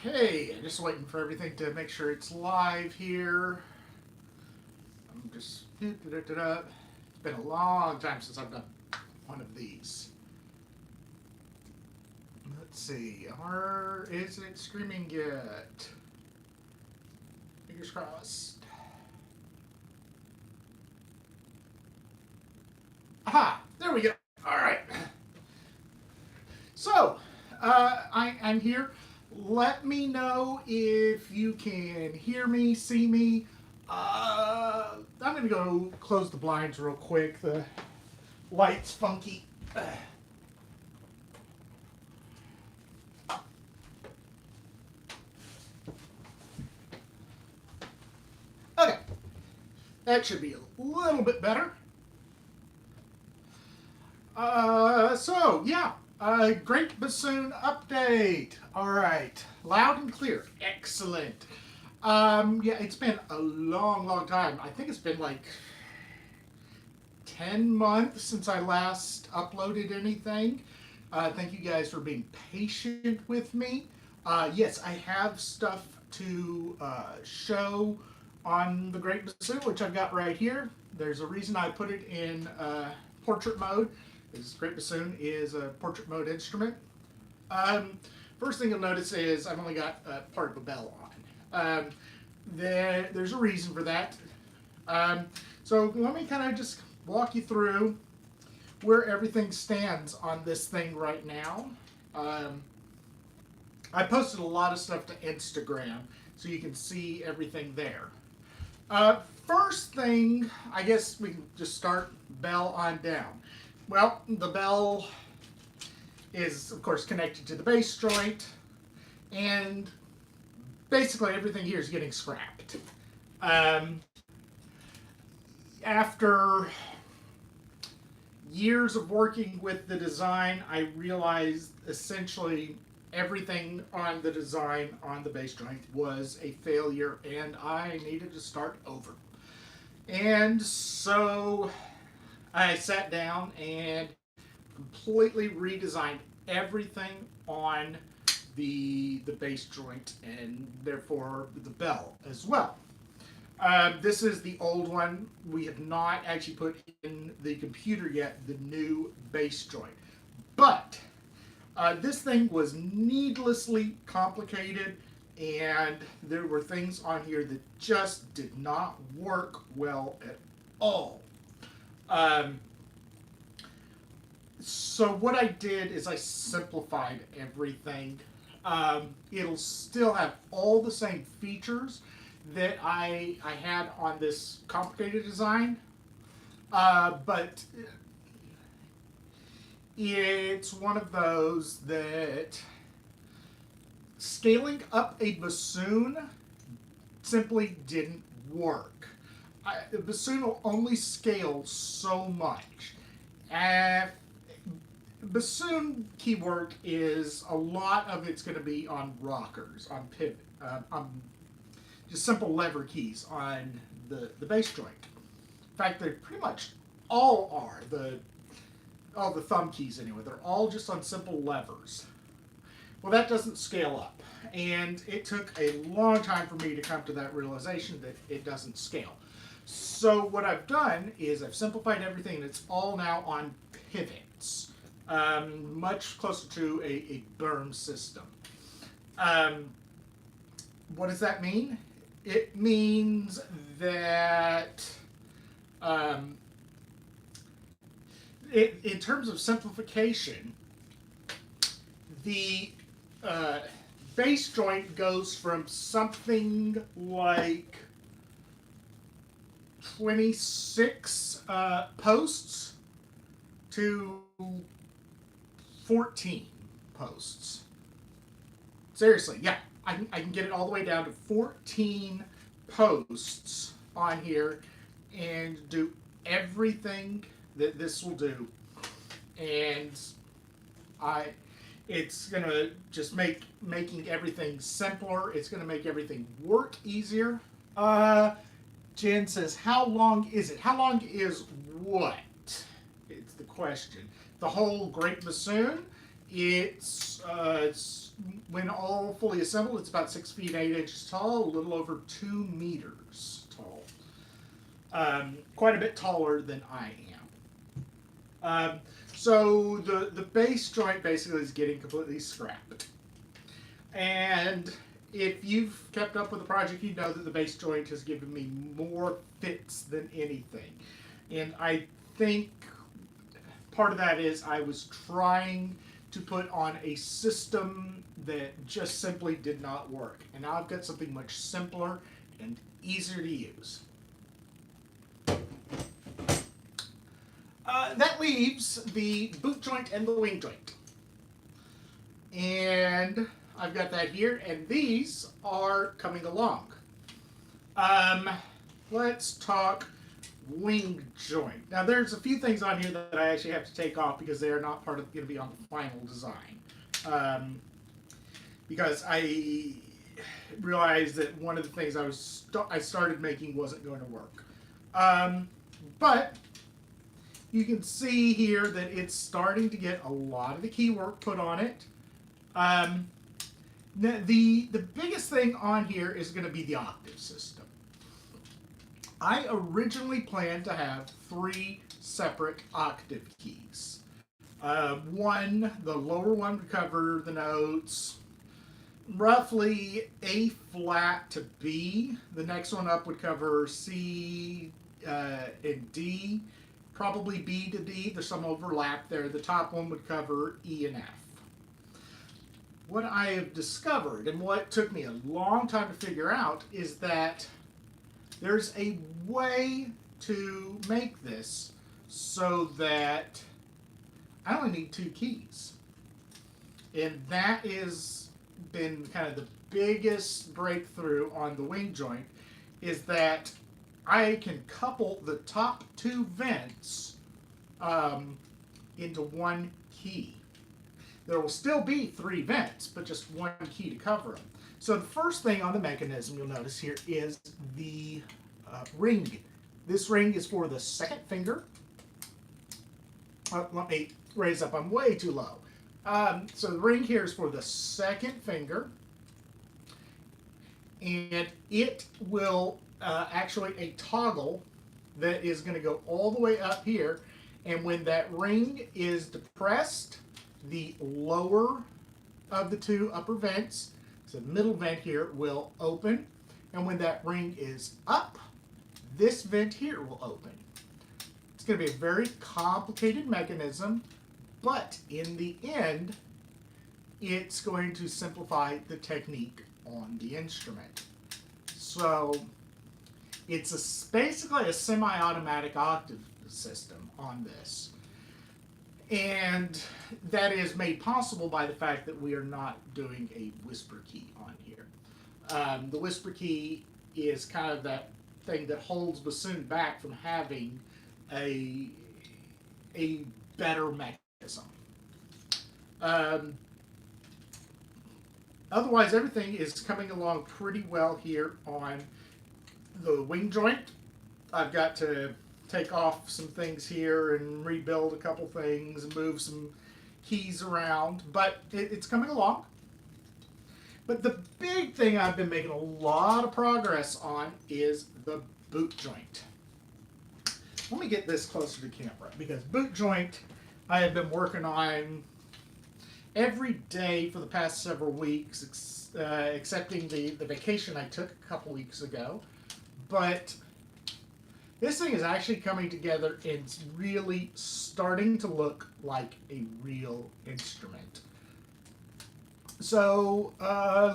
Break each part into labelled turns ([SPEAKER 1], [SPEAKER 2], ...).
[SPEAKER 1] Okay, just waiting for everything to make sure it's live here. I'm just. It's been a long time since I've done one of these. Let's see. Is it streaming yet? Fingers crossed. Aha! There we go. All right. So, I'm here. Let me know if you can hear me, see me. I'm going to go close the blinds real quick. The light's funky. Okay. That should be a little bit better. Greatbassoon update. All right, loud and clear. Excellent. Yeah, it's been a long time. I think it's been like 10 months since I last uploaded anything. Thank you guys for being patient with me. Yes, I have stuff to show on the Greatbassoon, which I've got right here. There's a reason I put it in portrait mode. This Greatbassoon is a portrait mode instrument. First thing you'll notice is I've only got part of a bell on. There's a reason for that. So let me kind of just walk you through where everything stands on this thing right now. I posted a lot of stuff to Instagram, so you can see everything there. First thing, I guess we can just start bell on down. Well, the bell is, of course, connected to the bass joint, and basically everything here is getting scrapped. After years of working with the design, I realized essentially everything on the design on the bass joint was a failure, and I needed to start over. And so I sat down and completely redesigned everything on the bass joint, and therefore the bell as well. This is the old one. We have not actually put in the computer yet the new bass joint. But this thing was needlessly complicated, and there were things on here that just did not work well at all. So what I did is I simplified everything. It'll still have all the same features that I had on this complicated design, but it's one of those that scaling up a bassoon simply didn't work. The bassoon will only scale so much. Bassoon keywork is a lot of it's going to be on rockers, on pivot, on just simple lever keys on the bass joint. In fact, they pretty much all are. All the thumb keys anyway, they're all just on simple levers. Well, that doesn't scale up, and it took a long time for me to come to that realization that it doesn't scale. So what I've done is I've simplified everything, and it's all now on pivots, much closer to a berm system. What does that mean? It means that in terms of simplification, the bass joint goes from something like 26 posts to 14 posts. Seriously, yeah, I can get it all the way down to 14 posts on here and do everything that this will do. And it's gonna just making everything simpler. It's gonna make everything work easier. Jen says, how long is it? How long is what? It's the question. The whole Greatbassoon It's when all fully assembled, it's about 6 feet 8 inches tall, a little over 2 meters tall. Quite a bit taller than I am. So the base joint basically is getting completely scrapped. And if you've kept up with the project, you know that the base joint has given me more fits than anything. And I think part of that is I was trying to put on a system that just simply did not work. And now I've got something much simpler and easier to use. That leaves the boot joint and the wing joint. And I've got that here, and these are coming along. Let's talk wing joint. Now there's a few things on here that I actually have to take off because they are not going to be on the final design. Because I realized that one of the things I started making wasn't going to work. But you can see here that it's starting to get a lot of the key work put on it. The biggest thing on here is going to be the octave system. I originally planned to have 3 separate octave keys. The lower one would cover the notes roughly A flat to B. The next one up would cover C and D, probably B to D. There's some overlap there. The top one would cover E and F. What I have discovered, and what took me a long time to figure out, is that there's a way to make this so that I only need 2 keys. And that has been kind of the biggest breakthrough on the wing joint, is that I can couple the top 2 vents into 1 key. There will still be 3 vents, but just 1 key to cover them. So the first thing on the mechanism you'll notice here is the ring. This ring is for the 2nd finger. Let me raise up, I'm way too low. So the ring here is for the 2nd finger. And it will actually a toggle that is going to go all the way up here. And when that ring is depressed, the lower of the 2 upper vents, so the middle vent here, will open. And when that ring is up, this vent here will open. It's going to be a very complicated mechanism, but in the end, it's going to simplify the technique on the instrument. So it's basically a semi-automatic octave system on this. And that is made possible by the fact that we are not doing a whisper key on here. The whisper key is kind of that thing that holds bassoon back from having a better mechanism. Otherwise, everything is coming along pretty well here on the wing joint. I've got to take off some things here and rebuild a couple things and move some keys around, but it's coming along. But the big thing I've been making a lot of progress on is the boot joint. Let me get this closer to camera, because boot joint I have been working on every day for the past several weeks, excepting the vacation I took a couple weeks ago. But this thing is actually coming together and it's really starting to look like a real instrument. So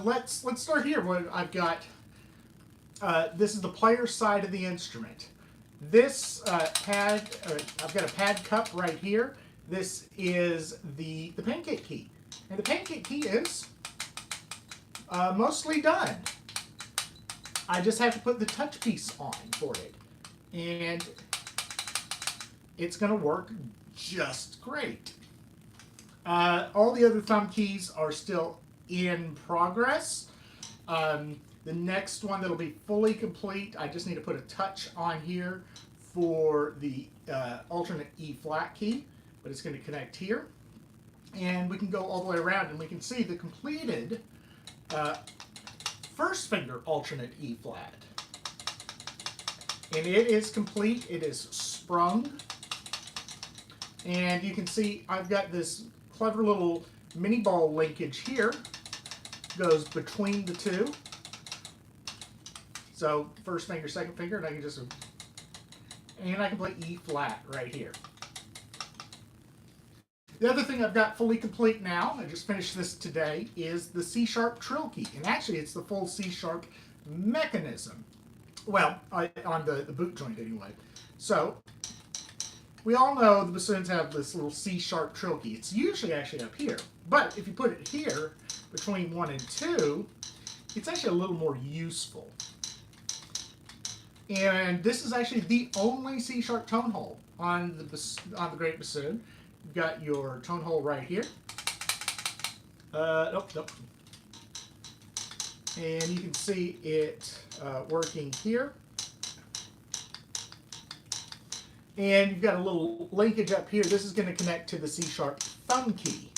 [SPEAKER 1] let's start here. What I've got, this is the player side of the instrument. This pad, I've got a pad cup right here. This is the pancake key, and the pancake key is mostly done. I just have to put the touch piece on for it, and it's going to work just great. All the other thumb keys are still in progress. The next one that'll be fully complete, I just need to put a touch on here for the alternate E flat key, but it's going to connect here. And we can go all the way around and we can see the completed uh, first finger alternate E flat. And it is complete, it is sprung. And you can see I've got this clever little mini ball linkage here, goes between the two. So first finger, second finger, and I can just, and I can play E flat right here. The other thing I've got fully complete now, I just finished this today, is the C sharp trill key. And actually it's the full C sharp mechanism. Well, on the boot joint anyway. So, we all know the bassoons have this little C sharp trill key. It's usually actually up here. But if you put it here, between 1 and 2, it's actually a little more useful. And this is actually the only C sharp tone hole on the Great Bassoon. You've got your tone hole right here. Nope. And you can see it working here. And you've got a little linkage up here. This is going to connect to the C sharp thumb key.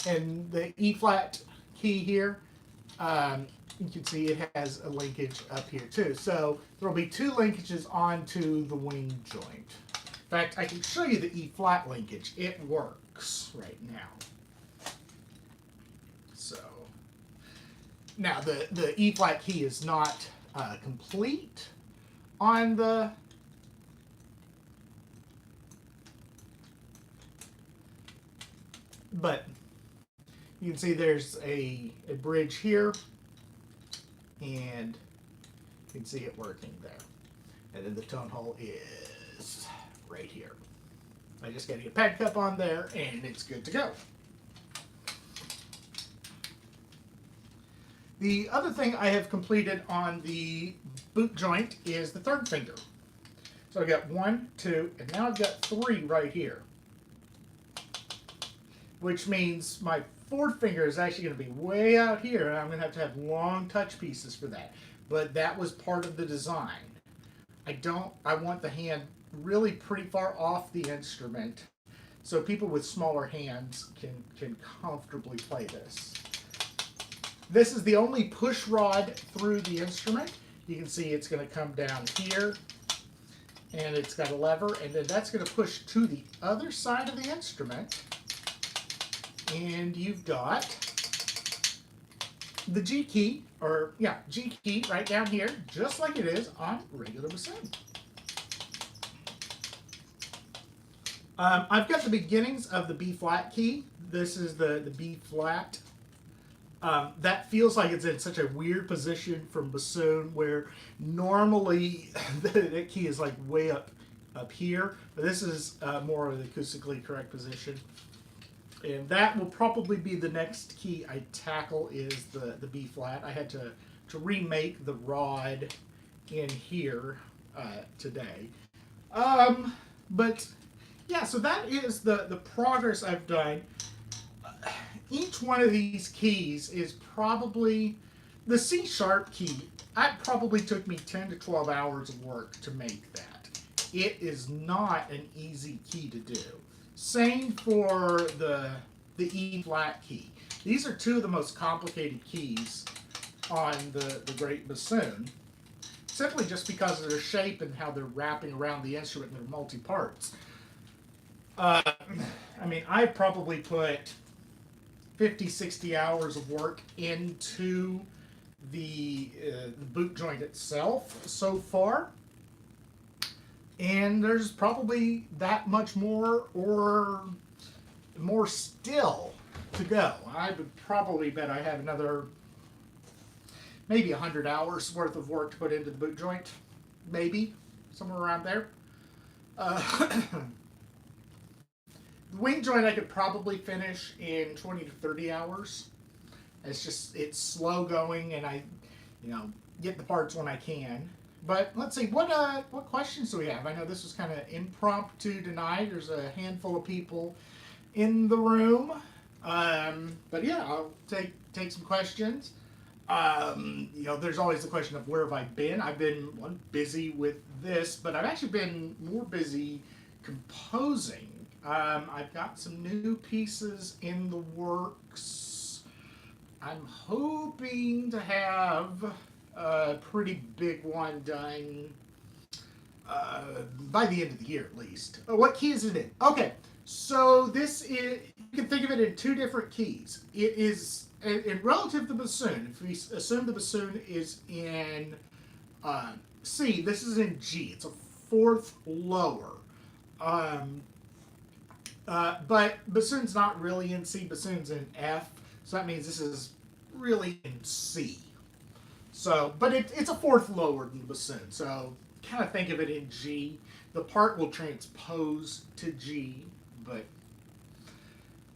[SPEAKER 1] And the E flat key here, you can see it has a linkage up here too. So there will be 2 linkages onto the wing joint. In fact, I can show you the E flat linkage. It works right now. So now the E flat key is not complete on the but you can see there's a bridge here, and you can see it working there. And then the tone hole is right here. I just got to get a pad cup on there, and it's good to go. The other thing I have completed on the boot joint is the third finger. So I've got 1, 2, and now I've got 3 right here. Which means my fourth finger is actually going to be way out here, and I'm going to have long touch pieces for that. But that was part of the design. I want the hand really pretty far off the instrument so people with smaller hands can comfortably play this. This is the only push rod through the instrument. You can see it's going to come down here, and it's got a lever, and then that's going to push to the other side of the instrument. And you've got the G key, G key right down here, just like it is on regular bassoon. I've got the beginnings of the B flat key. This is the B flat. That feels like it's in such a weird position from bassoon, where normally the key is like way up here, but this is more of the acoustically correct position. And that will probably be the next key I tackle, is the B flat. I had to remake the rod in here today. But yeah, so that is the progress I've done. Each one of these keys is probably, the C sharp key, it probably took me 10 to 12 hours of work to make that. It is not an easy key to do. Same for the E flat key. These are 2 of the most complicated keys on the Great Bassoon, simply just because of their shape and how they're wrapping around the instrument and their multi-parts. I mean, I've probably put 50, 60 hours of work into the boot joint itself so far. And there's probably that much more or more still to go. I would probably bet I have another maybe 100 hours worth of work to put into the boot joint. Maybe, somewhere around there. The wing joint I could probably finish in 20 to 30 hours. It's slow going, and I, get the parts when I can. But let's see, what questions do we have? I know this was kind of impromptu tonight. There's a handful of people in the room. But yeah, I'll take some questions. There's always the question of where have I been? I've been busy with this, but I've actually been more busy composing. I've got some new pieces in the works. I'm hoping to have a pretty big one done by the end of the year at least. What key is it in? Okay, so this is, you can think of it in two different keys. It is in relative to the bassoon. If we assume the bassoon is in C, this is in G. It's a fourth lower. Um, but bassoon's not really in C. Bassoon's in F. So that means this is really in C. So, but it's a fourth lower than the bassoon. So kind of think of it in G. The part will transpose to G, but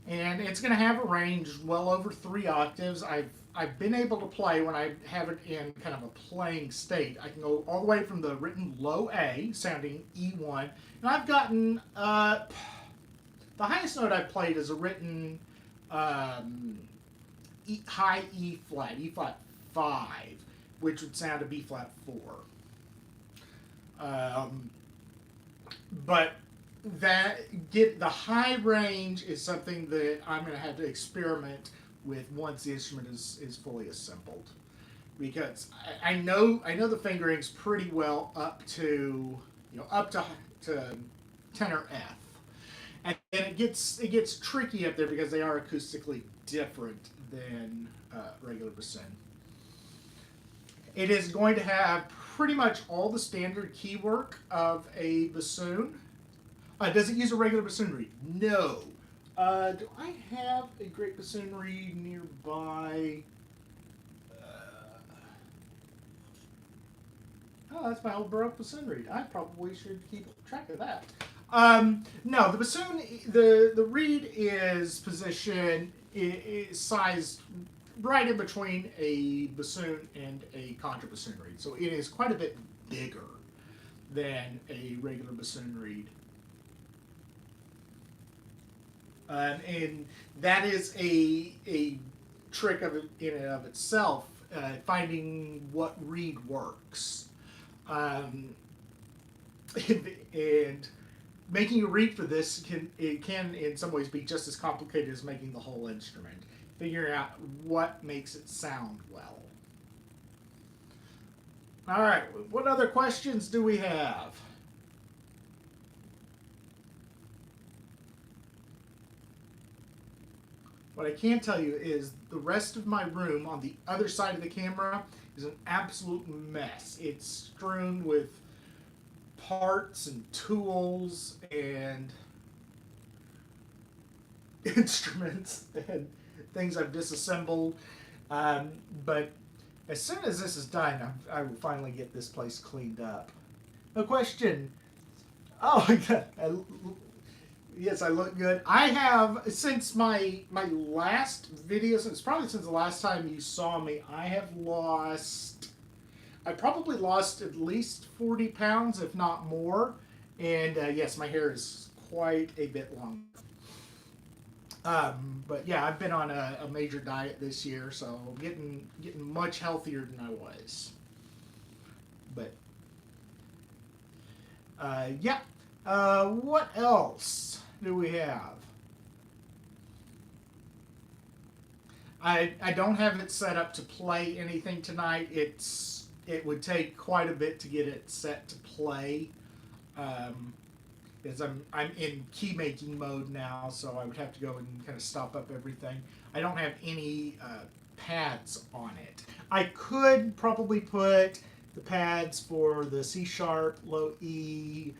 [SPEAKER 1] and it's going to have a range well over 3 octaves. I've been able to play when I have it in kind of a playing state. I can go all the way from the written low A, sounding E1, and I've gotten the highest note I've played is a written high E flat 5, which would sound a B flat 4. But the high range is something that I'm going to have to experiment with once the instrument is fully assembled, because I know the fingerings pretty well up to tenor F, and it gets tricky up there because they are acoustically different than regular bassoon. It is going to have pretty much all the standard key work of a bassoon. Does it use a regular bassoon reed? No. Do I have a great bassoon reed nearby? Oh, that's my old Baroque bassoon reed. I probably should keep track of that. No, the bassoon, the reed is positioned, is sized right in between a bassoon and a contrabassoon reed. So it is quite a bit bigger than a regular bassoon reed. And that is a trick of it in and of itself, finding what reed works. And making a reed for this can in some ways be just as complicated as making the whole instrument. Figuring out what makes it sound well. All right, what other questions do we have? What I can tell you is the rest of my room on the other side of the camera is an absolute mess. It's strewn with parts and tools and instruments and things I've disassembled. But as soon as this is done, I will finally get this place cleaned up. A question. Oh, yes, I look good. I have, since my last video, probably since the last time you saw me, I probably lost at least 40 pounds, if not more. And yes, my hair is quite a bit longer. But yeah, I've been on a major diet this year, so getting much healthier than I was. But yeah. What else do we have? I don't have it set up to play anything tonight. It would take quite a bit to get it set to play. Because I'm in key making mode now, so I would have to go and kind of stop up everything. I don't have any pads on it. I could probably put the pads for the C sharp, low E,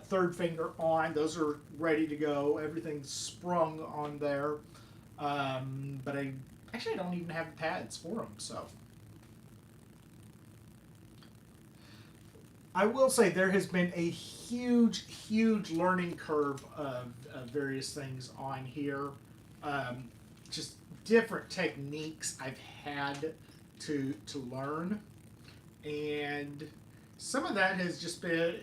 [SPEAKER 1] third finger on. Those are ready to go. Everything's sprung on there. But I don't even have pads for them, so. I will say there has been a huge learning curve of various things on here. Just different techniques I've had to learn, and some of that has just been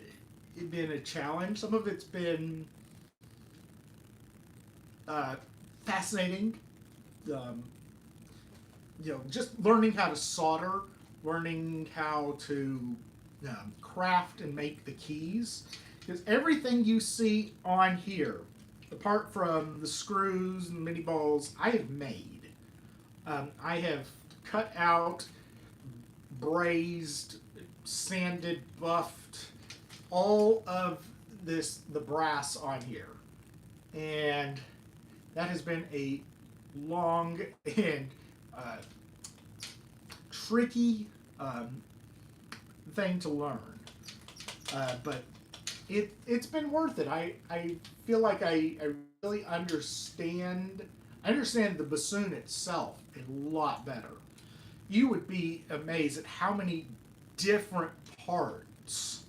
[SPEAKER 1] a challenge. Some of it's been fascinating. Just learning how to solder, learning how to craft and make the keys, because everything you see on here apart from the screws and mini balls, I have made. I have cut out, brazed, sanded, buffed all of the brass on here, and that has been a long and uh, tricky um, thing to learn. But it's been worth it. I feel like I really understand. I understand the bassoon itself a lot better. You would be amazed at how many different parts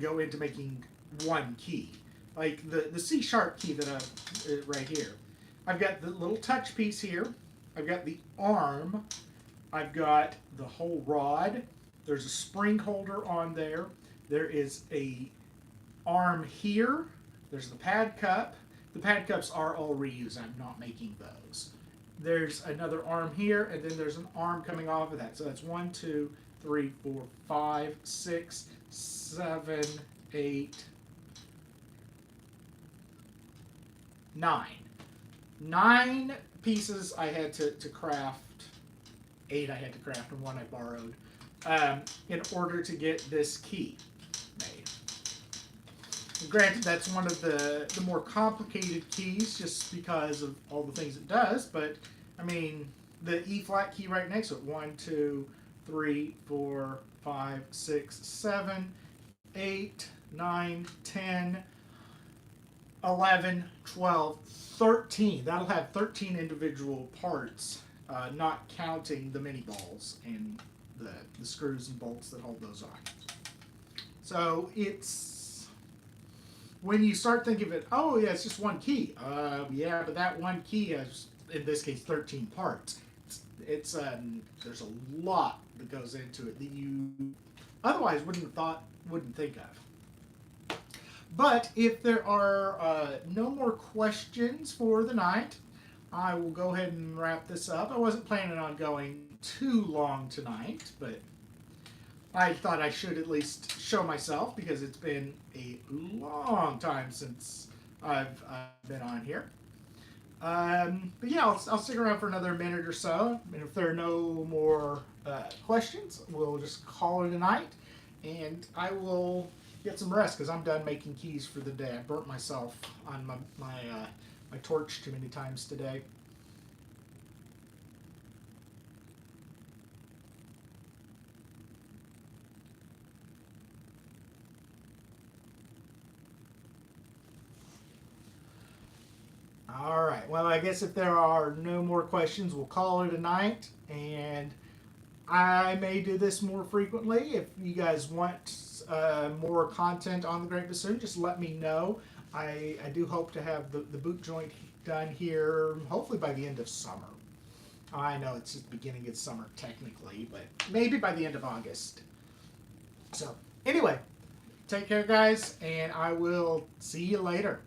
[SPEAKER 1] go into making one key. Like the C sharp key that I right here. I've got the little touch piece here. I've got the arm. I've got the whole rod. There's a spring holder on there. There is a arm here. There's the pad cup. The pad cups are all reused. I'm not making those. There's another arm here, and then there's an arm coming off of that. So that's 1, 2, 3, 4, 5, 6, 7, 8, 9. 9 pieces I had to craft. 8 I had to craft, and 1 I borrowed in order to get this key made. Granted, that's one of the more complicated keys just because of all the things it does, but I mean, the E flat key right next to it 1, 2, 3, 4, 5, 6, 7, 8, 9, 10, 11, 12, 13. That'll have 13 individual parts, not counting the mini balls and the screws and bolts that hold those on. So it's, when you start thinking of it, oh yeah, it's just one key. Yeah, but that one key has, in this case, 13 parts. It's there's a lot that goes into it that you otherwise wouldn't think of. But if there are no more questions for the night, I will go ahead and wrap this up. I wasn't planning on going too long tonight, but I thought I should at least show myself because it's been a long time since I've been on here. But yeah, I'll stick around for another minute or so. And if there are no more questions, we'll just call it a night. And I will get some rest because I'm done making keys for the day. I burnt myself on my torch too many times today. All right. Well, I guess if there are no more questions, we'll call it a night. And I may do this more frequently. If you guys want more content on the Great Bassoon, just let me know. I do hope to have the boot joint done here, hopefully by the end of summer. I know it's just the beginning of summer technically, but maybe by the end of August. So, anyway, take care, guys, and I will see you later.